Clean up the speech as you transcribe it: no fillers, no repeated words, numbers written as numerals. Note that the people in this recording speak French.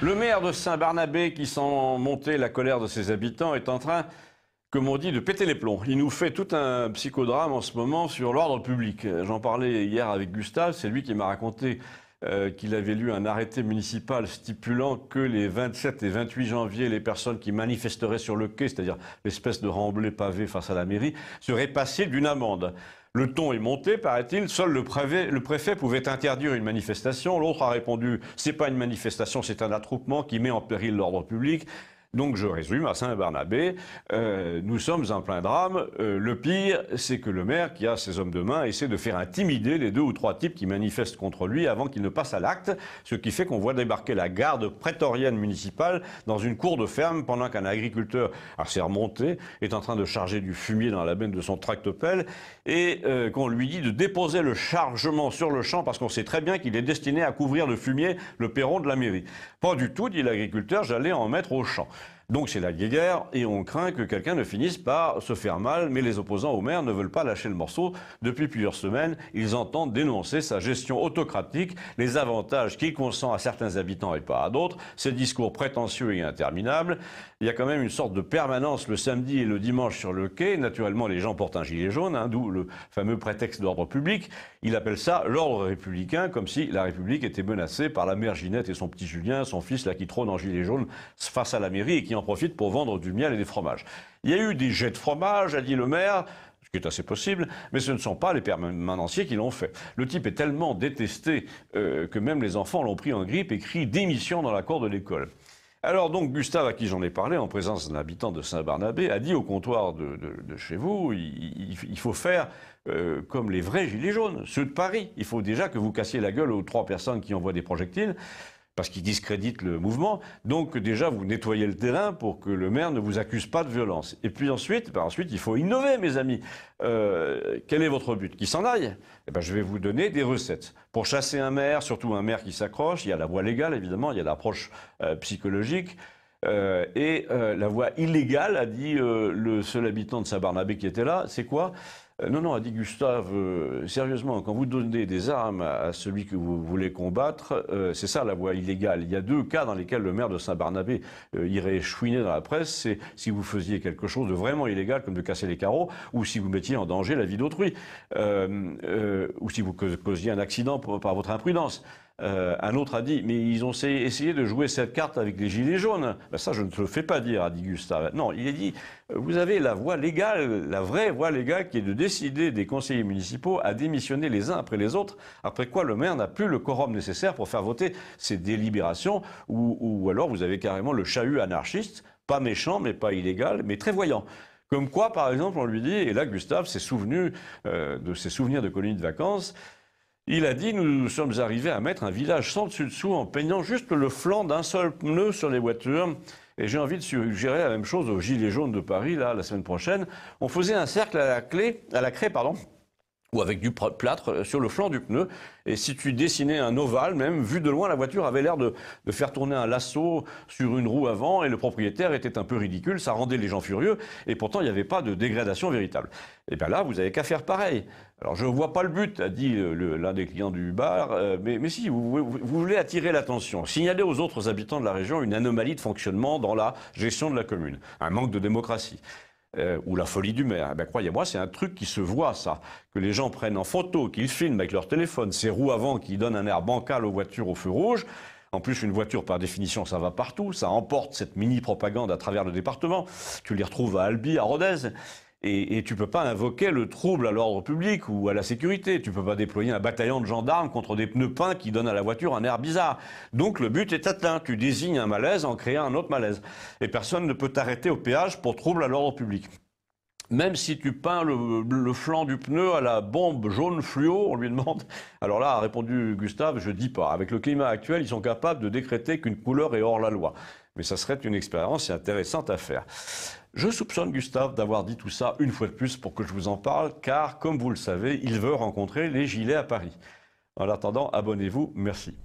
Le maire de Saint-Barnabé, qui sent monter la colère de ses habitants, est en train, comme on dit, de péter les plombs. Il nous fait tout un psychodrame en ce moment sur l'ordre public. J'en parlais hier avec Gustave, c'est lui qui m'a raconté qu'il avait lu un arrêté municipal stipulant que les 27 et 28 janvier, les personnes qui manifesteraient sur le quai, c'est-à-dire l'espèce de remblai pavé face à la mairie, seraient passibles d'une amende. Le ton est monté, paraît-il. Seul le préfet pouvait interdire une manifestation. L'autre a répondu « c'est pas une manifestation, c'est un attroupement qui met en péril l'ordre public ». Donc je résume, à Saint-Barnabé, nous sommes en plein drame. Le pire, c'est que le maire, qui a ses hommes de main, essaie de faire intimider les 2 ou 3 types qui manifestent contre lui avant qu'il ne passe à l'acte, ce qui fait qu'on voit débarquer la garde prétorienne municipale dans une cour de ferme pendant qu'un agriculteur assez remonté est en train de charger du fumier dans la benne de son tractopelle et qu'on lui dit de déposer le chargement sur le champ parce qu'on sait très bien qu'il est destiné à couvrir de fumier le perron de la mairie. Pas du tout, dit l'agriculteur, j'allais en mettre au champ. Donc c'est la guéguerre et on craint que quelqu'un ne finisse par se faire mal, mais les opposants au maire ne veulent pas lâcher le morceau. Depuis plusieurs semaines, ils entendent dénoncer sa gestion autocratique, les avantages qu'il consent à certains habitants et pas à d'autres, ses discours prétentieux et interminables. Il y a quand même une sorte de permanence le samedi et le dimanche sur le quai. Naturellement, les gens portent un gilet jaune, d'où le fameux prétexte d'ordre public. Il appelle ça l'ordre républicain, comme si la République était menacée par la mère Ginette et son petit Julien, son fils là qui trône en gilet jaune face à la mairie et qui en profite pour vendre du miel et des fromages. Il y a eu des jets de fromage, a dit le maire, ce qui est assez possible, mais ce ne sont pas les permanenciers qui l'ont fait. Le type est tellement détesté que même les enfants l'ont pris en grippe et crient démission dans la cour de l'école. Alors donc Gustave, à qui j'en ai parlé en présence d'un habitant de Saint-Barnabé, a dit au comptoir de chez vous, il faut faire comme les vrais gilets jaunes, ceux de Paris. Il faut déjà que vous cassiez la gueule aux 3 personnes qui envoient des projectiles, parce qu'ils discréditent le mouvement. Donc déjà, vous nettoyez le terrain pour que le maire ne vous accuse pas de violence. Et puis ensuite, il faut innover, mes amis. Quel est votre but? Qu'il s'en aille? Je vais vous donner des recettes. Pour chasser un maire, surtout un maire qui s'accroche, il y a la voie légale, évidemment, il y a l'approche psychologique. La voie illégale, a dit le seul habitant de Saint-Barnabé qui était là, c'est quoi? Non, a dit Gustave, sérieusement, quand vous donnez des armes à celui que vous voulez combattre, c'est ça la voie illégale. Il y a 2 cas dans lesquels le maire de Saint-Barnabé irait chouiner dans la presse, c'est si vous faisiez quelque chose de vraiment illégal, comme de casser les carreaux, ou si vous mettiez en danger la vie d'autrui, ou si vous causiez un accident par votre imprudence. Un autre a dit, mais ils ont essayé de jouer cette carte avec les gilets jaunes. Ça, je ne te le fais pas dire, a dit Gustave. Non, il a dit, vous avez la voie légale, la vraie voie légale, qui est de décider des conseillers municipaux à démissionner les uns après les autres, après quoi le maire n'a plus le quorum nécessaire pour faire voter ses délibérations, ou alors vous avez carrément le chahut anarchiste, pas méchant, mais pas illégal, mais très voyant. Comme quoi, par exemple, on lui dit, et là Gustave s'est souvenu de ses souvenirs de colonies de vacances, il a dit, nous sommes arrivés à mettre un village sans dessus-dessous en peignant juste le flanc d'un seul pneu sur les voitures. Et j'ai envie de suggérer la même chose aux Gilets jaunes de Paris, là, la semaine prochaine. On faisait un cercle à la craie, ou avec du plâtre sur le flanc du pneu. Et si tu dessinais un ovale, même vu de loin, la voiture avait l'air de faire tourner un lasso sur une roue avant, et le propriétaire était un peu ridicule, ça rendait les gens furieux, et pourtant il n'y avait pas de dégradation véritable. Et bien là, vous n'avez qu'à faire pareil. Alors je ne vois pas le but, a dit l'un des clients du bar, mais si, vous voulez attirer l'attention, signaler aux autres habitants de la région une anomalie de fonctionnement dans la gestion de la commune, un manque de démocratie. Ou la folie du maire. Croyez-moi, c'est un truc qui se voit, ça. Que les gens prennent en photo, qu'ils filment avec leur téléphone, ces roues avant qui donnent un air bancal aux voitures au feu rouge. En plus, une voiture, par définition, ça va partout. Ça emporte cette mini-propagande à travers le département. Tu les retrouves à Albi, à Rodez. Et tu peux pas invoquer le trouble à l'ordre public ou à la sécurité. Tu peux pas déployer un bataillon de gendarmes contre des pneus peints qui donnent à la voiture un air bizarre. Donc le but est atteint. Tu désignes un malaise en créant un autre malaise. Et personne ne peut t'arrêter au péage pour trouble à l'ordre public. Même si tu peins le flanc du pneu à la bombe jaune fluo, on lui demande. Alors là, a répondu Gustave, je dis pas. Avec le climat actuel, ils sont capables de décréter qu'une couleur est hors la loi. Mais ça serait une expérience intéressante à faire. Je soupçonne Gustave d'avoir dit tout ça une fois de plus pour que je vous en parle, car, comme vous le savez, il veut rencontrer les gilets à Paris. En attendant, abonnez-vous, merci.